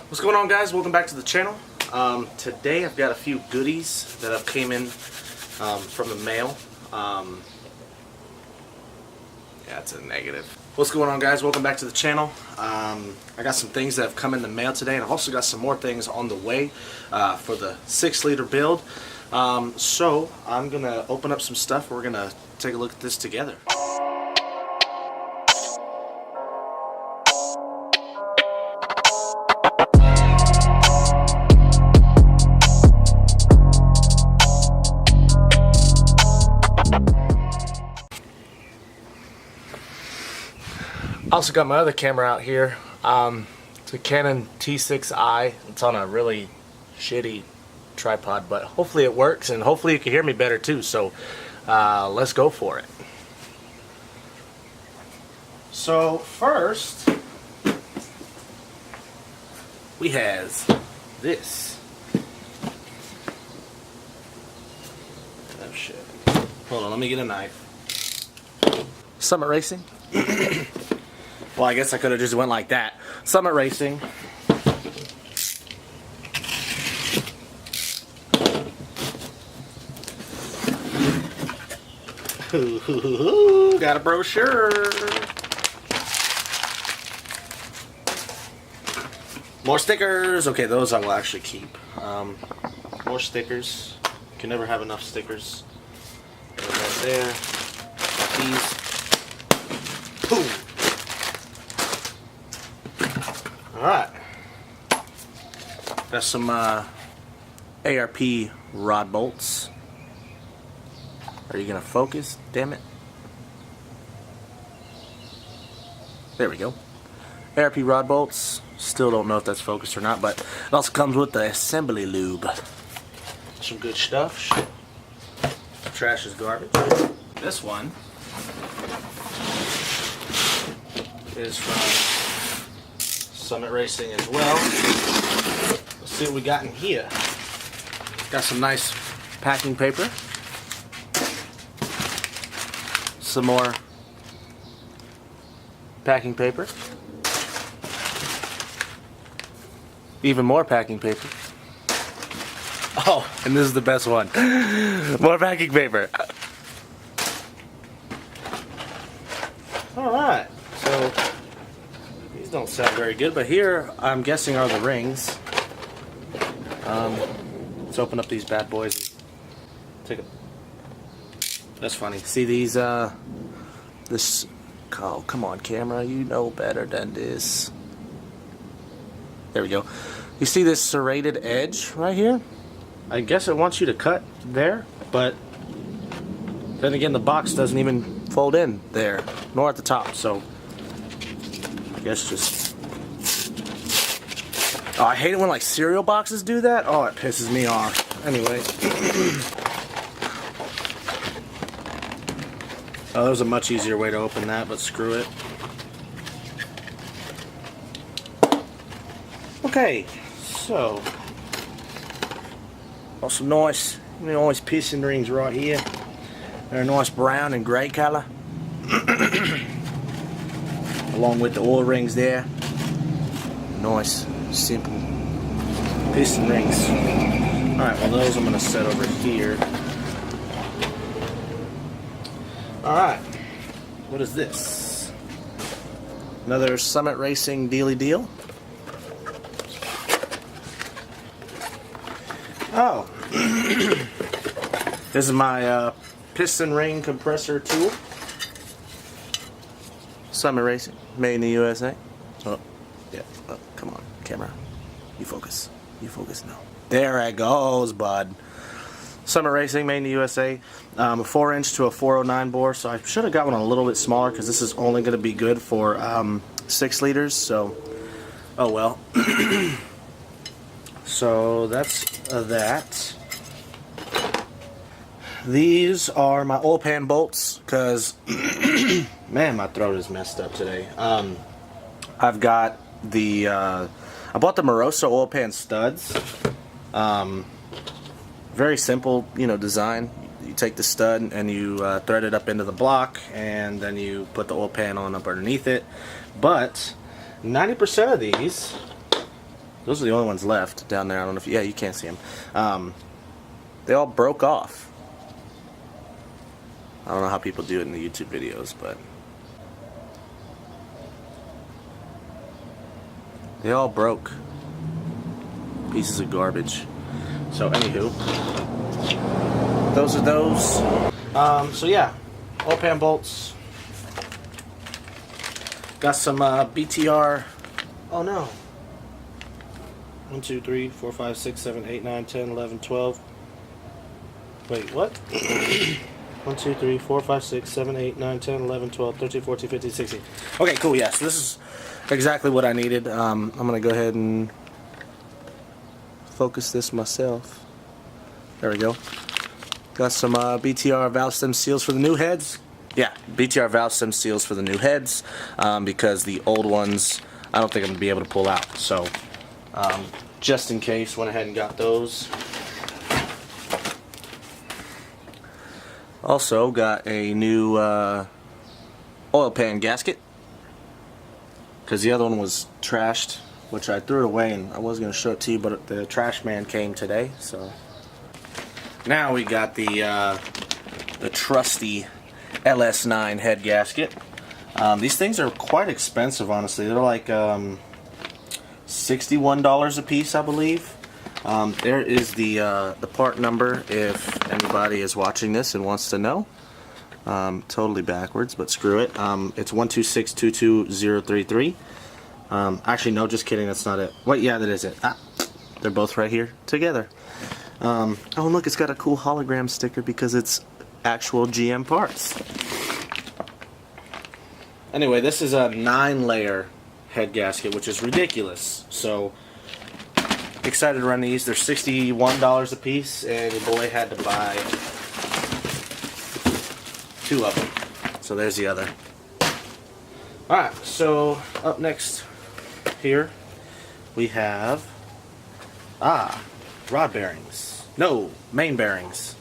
What's going on, guys? Welcome back to the channel. Today I've got a few goodies that have came in from the mail. Yeah, it's a negative. What's going on, guys? Welcome back to the channel. I got some things that have come in the mail today, and I've also got some more things on the way for the 6-liter build. So I'm gonna open up some stuff. We're gonna take a look at this together. I also got my other camera out here. It's a Canon T6i. It's on a really shitty tripod, but hopefully it works, and hopefully you can hear me better too. So let's go for it. So first, we have this. Oh shit. Hold on, let me get a knife. Summit Racing. Well, I guess I could have just went like that. Summit Racing. Got a brochure. More stickers. Okay, those I will actually keep. More stickers. Can never have enough stickers. Right there. These. Boom. Alright, got some ARP rod bolts. Are you going to focus? Damn it. There we go. ARP rod bolts. Still don't know if that's focused or not, but it also comes with the assembly lube. Some good stuff. Trash is garbage. This one is from Summit Racing as well. Let's see what we got in here. Got some nice packing paper. Some more packing paper. Even more packing paper. Oh, and this is the best one. More packing paper. Alright, so these don't sound very good, but here I'm guessing are the rings. Let's open up these bad boys and take a... That's funny. See these, this... Oh, come on, camera. You know better than this. There we go. You see this serrated edge right here? I guess it wants you to cut there, but then again, the box doesn't even fold in there, nor at the top, so I guess just... Oh, I hate it when like cereal boxes do that. Oh, it pisses me off. Anyway. Oh, there's a much easier way to open that, but screw it. Okay, so got some nice piston rings right here. They're a nice brown and grey colour. Along with the oil rings there. Nice, simple piston rings. Alright, well those I'm going to set over here. Alright, what is this? Another Summit Racing dealy deal. Oh, this is my piston ring compressor tool. Summit Racing, made in the USA. Oh, yeah. Oh, come on, camera. You focus. You focus now. There it goes, bud. Summit Racing, made in the USA. A 4-inch to a 409 bore. So I should have got one a little bit smaller because this is only going to be good for 6 liters. So, oh well. So that's that. These are my oil pan bolts because, man, my throat is messed up today. I've got the, I bought the Moroso oil pan studs. Very simple, design. You take the stud and you thread it up into the block, and then you put the oil pan on up underneath it. But 90% of these Those are the only ones left down there. I don't know if yeah, you can't see them. They all broke off. I don't know how people do it in the YouTube videos, but they all broke. Pieces of garbage. So anywho, those are those. So yeah, oil pan bolts. Got some BTR. Oh no. 1, 2, 3, 4, 5, 6, 7, 8, 9, 10, 11, 12. Wait, what? 1, 2, 3, 4, 5, 6, 7, 8, 9, 10, 11, 12, 13, 14, 15, 16. Okay, cool, yeah, so this is exactly what I needed. I'm going to go ahead and focus this myself. There we go. Got some BTR valve stem seals for the new heads. Yeah, BTR valve stem seals for the new heads because the old ones I don't think I'm going to be able to pull out. So just in case, went ahead and got those. Also got a new oil pan gasket because the other one was trashed, which I threw it away and I was going to show it to you, but the trash man came today. So now we got the trusty LS9 head gasket. These things are quite expensive, honestly. They're like $61 a piece, I believe. There is the part number if anybody is watching this and wants to know. Totally backwards, but screw it. It's 126222033. Actually, no, just kidding. That's not it. Wait, yeah, that is it. Ah, they're both right here together. Oh, look, it's got a cool hologram sticker because it's actual GM parts. Anyway, this is a 9-layer head gasket, which is ridiculous. So excited to run these. They're $61 a piece, and your boy had to buy 2 of them. So there's the other. Alright, so up next here we have rod bearings. No, main bearings.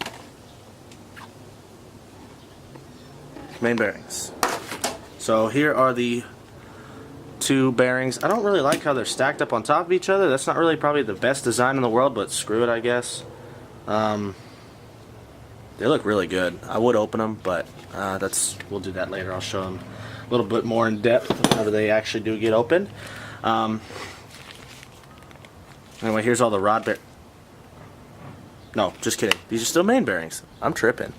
Main bearings. So here are the 2 bearings. I don't really like how they're stacked up on top of each other. That's not really probably the best design in the world, but screw it, I guess. They look really good. I would open them, but we'll do that later. I'll show them a little bit more in depth whenever they actually do get opened. Anyway, here's all the rod bearings. No, just kidding. These are still main bearings. I'm tripping.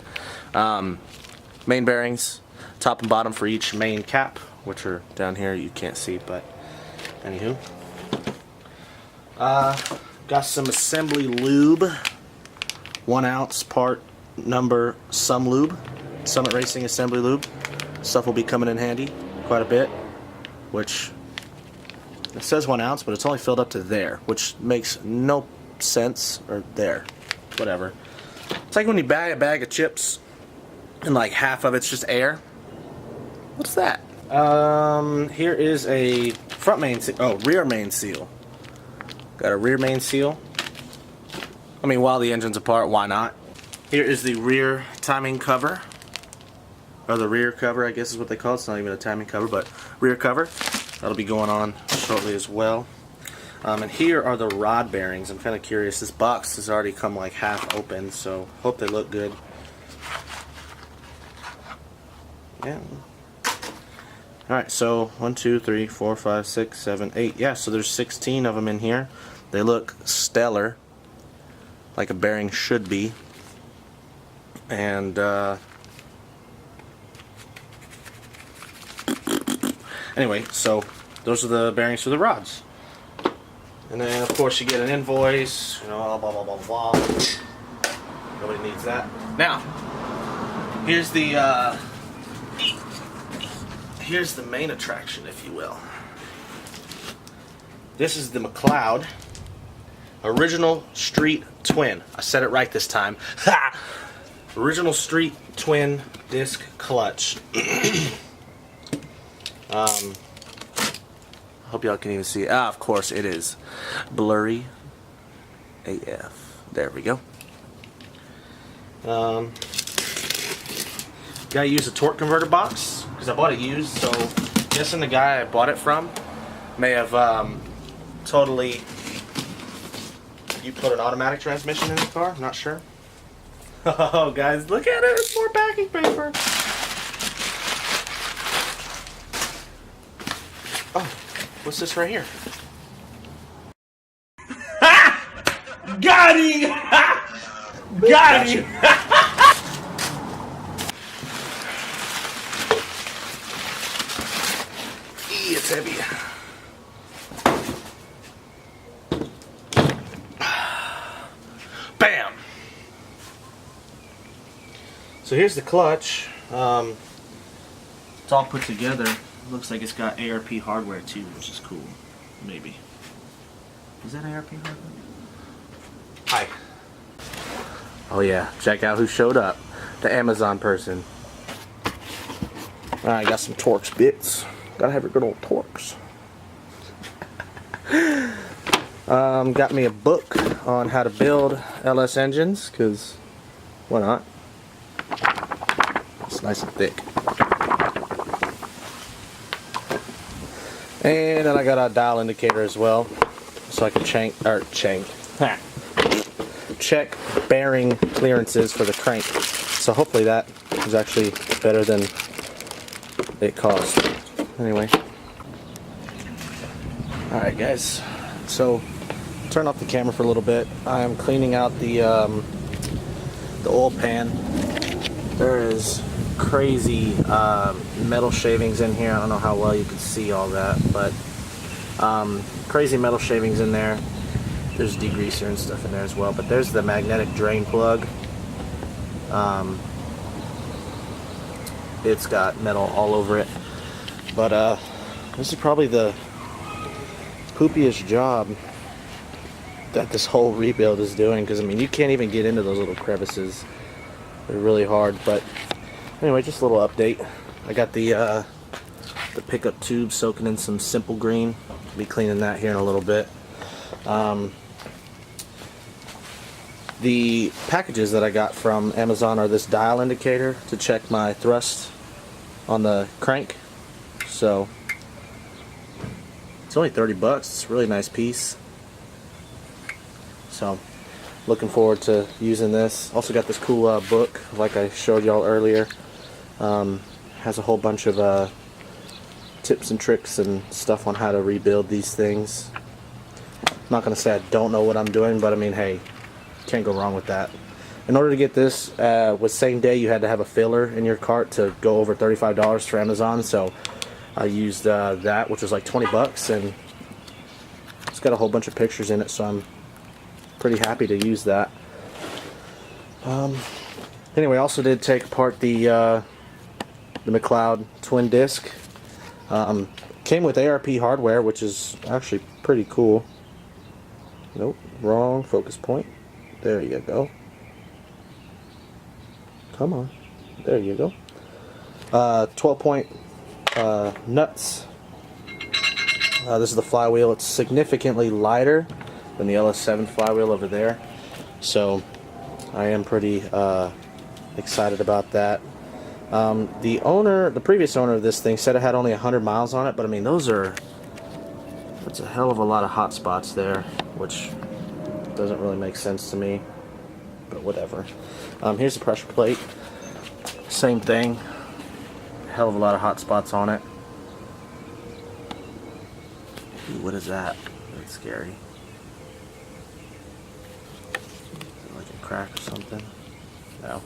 Main bearings, top and bottom for each main cap, which are down here. You can't see, but anywho. Got some assembly lube. 1 ounce part number some lube. Summit Racing assembly lube. Stuff will be coming in handy quite a bit, which it says 1 ounce, but it's only filled up to there, which makes no sense, or there, whatever. It's like when you buy a bag of chips and like half of it's just air. What's that? Here is a front main seal. Oh, rear main seal. Got a rear main seal. I mean, while the engine's apart, why not? Here is the rear timing cover. Or the rear cover, I guess is what they call it. It's not even a timing cover, but rear cover. That'll be going on shortly as well. And here are the rod bearings. I'm kind of curious. This box has already come like half open, so hope they look good. Yeah. Alright, so 1, 2, 3, 4, 5, 6, 7, 8. Yeah, so there's 16 of them in here. They look stellar, like a bearing should be. And anyway, so those are the bearings for the rods. And then of course you get an invoice, you know, blah blah blah blah blah. Nobody needs that. Now, here's the main attraction, if you will. This is the McLeod Original Street Twin. I said it right this time. Ha! Original Street Twin disc clutch. I hope y'all can even see it. Of course it is blurry AF. There we go. Gotta use a torque converter box because I bought it used, so I'm guessing the guy I bought it from may have totally you put an automatic transmission in the car? I'm not sure. Oh, guys, look at it. It's more packing paper. Oh, what's this right here? Got him! Got him! It's heavy. Bam! So here's the clutch. It's all put together. Looks like it's got ARP hardware too, which is cool. Maybe. Is that ARP hardware? Hi. Oh yeah, check out who showed up. The Amazon person. Alright, got some Torx bits. Gotta have your good old Torx. Got me a book on how to build LS engines, because why not? It's nice and thick. And then I got a dial indicator as well, so I can check bearing clearances for the crank. So hopefully that is actually better than it cost. Anyway. Alright guys, so turn off the camera for a little bit. I'm cleaning out the oil pan. There is crazy metal shavings in here. I don't know how well you can see all that, but crazy metal shavings in there. There's degreaser and stuff in there as well, but there's the magnetic drain plug. It's got metal all over it, but this is probably the poopiest job that this whole rebuild is doing, because I mean you can't even get into those little crevices. They're really hard. But anyway, just a little update. I got the pickup tube soaking in some simple green. I'll be cleaning that here in a little bit. The packages that I got from Amazon are this dial indicator to check my thrust on the crank. So it's only 30 bucks. It's a really nice piece. So looking forward to using this. Also got this cool book like I showed y'all earlier. Has a whole bunch of tips and tricks and stuff on how to rebuild these things. I'm not going to say I don't know what I'm doing, but I mean, hey, can't go wrong with that. In order to get this, with same day you had to have a filler in your cart to go over $35 for Amazon, so I used that, which was like 20 bucks, and it's got a whole bunch of pictures in it, so I'm pretty happy to use that. Anyway, I also did take apart the McLeod twin disc. Came with ARP hardware, which is actually pretty cool. Nope, wrong focus point. There you go. Come on. There you go. 12-point nuts. This is the flywheel. It's significantly lighter than the LS7 flywheel over there. So I am pretty excited about that. The previous owner of this thing said it had only 100 miles on it, but I mean that's a hell of a lot of hot spots there, which doesn't really make sense to me, but whatever. Here's the pressure plate. Same thing. Hell of a lot of hot spots on it. Ooh, what is that? That's scary. Is it like a crack or something? No.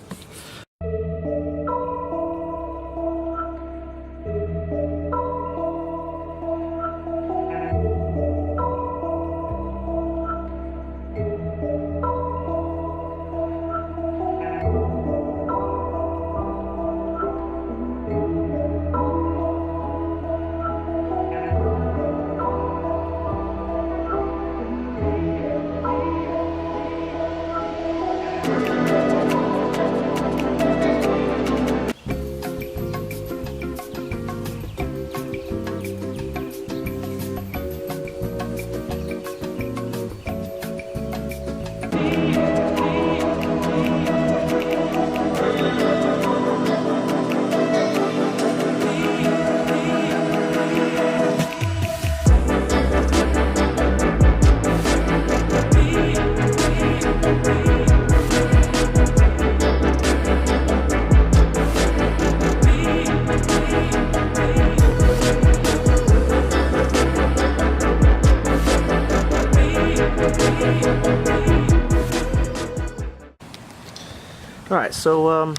Alright, so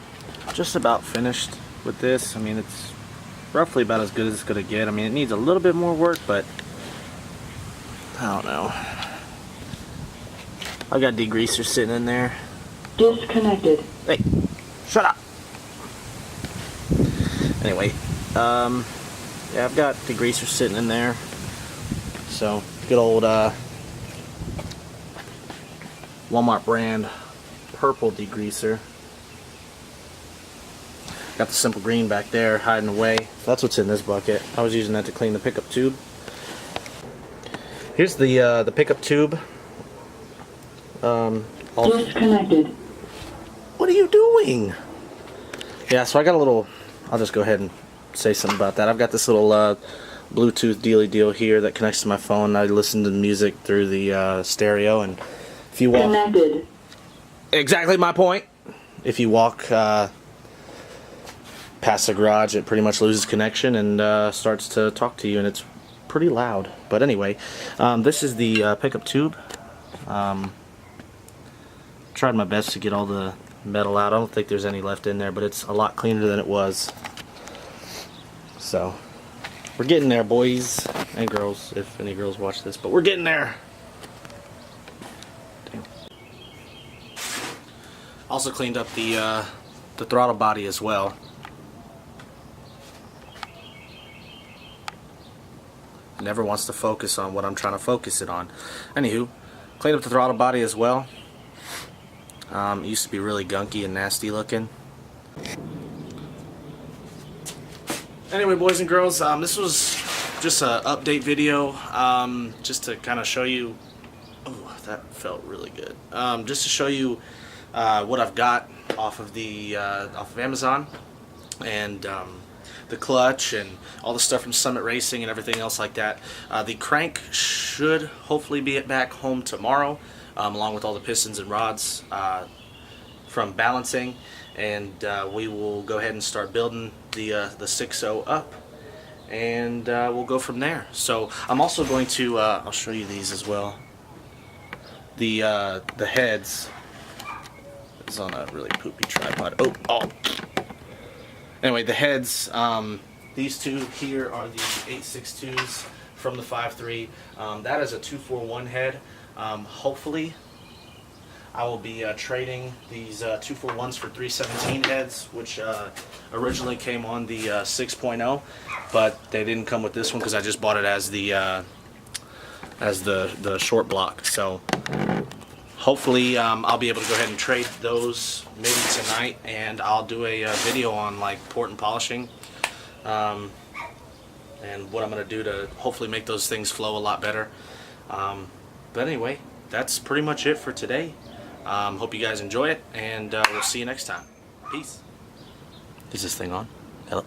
just about finished with this. I mean, it's roughly about as good as it's gonna get. I mean, it needs a little bit more work, but I don't know. I got degreaser sitting in there. Disconnected. Hey, shut up. Anyway, yeah, I've got degreaser sitting in there. So, good old Walmart brand purple degreaser. Got the simple green back there hiding away. That's what's in this bucket. I was using that to clean the pickup tube. Here's the pickup tube. Disconnected. What are you doing? Yeah, so I got a little. I'll just go ahead and say something about that. I've got this little Bluetooth dealy deal here that connects to my phone. I listen to the music through the stereo, and if you walk. Connected. Exactly my point. If you walk past the garage, it pretty much loses connection and starts to talk to you, and it's pretty loud. But anyway, this is the pickup tube. Tried my best to get all the metal out. I don't think there's any left in there, but it's a lot cleaner than it was. So we're getting there, boys and girls, if any girls watch this, but we're getting there. Damn. Also cleaned up the throttle body as well. Never wants to focus on what I'm trying to focus it on. Anywho, cleaned up the throttle body as well. It used to be really gunky and nasty looking. Anyway, boys and girls, this was just an update video, just to kind of show you. Oh, that felt really good. Just to show you what I've got off of Amazon, and the clutch and all the stuff from Summit Racing and everything else like that. The crank should hopefully be back home tomorrow, along with all the pistons and rods from balancing, and we will go ahead and start building the 6.0 up, and we'll go from there. So I'm also going to I'll show you these as well. The heads. It's on a really poopy tripod. Oh. Anyway, the heads, these two here are the 862s from the 5.3. That is a 241 head. Hopefully, I will be trading these 241s for 317 heads, which originally came on the 6.0, but they didn't come with this one because I just bought it as the short block. So hopefully I'll be able to go ahead and trade those maybe tonight, and I'll do a video on like port and polishing, and what I'm going to do to hopefully make those things flow a lot better. But anyway, that's pretty much it for today. Hope you guys enjoy it, and we'll see you next time. Peace. Is this thing on? Hello?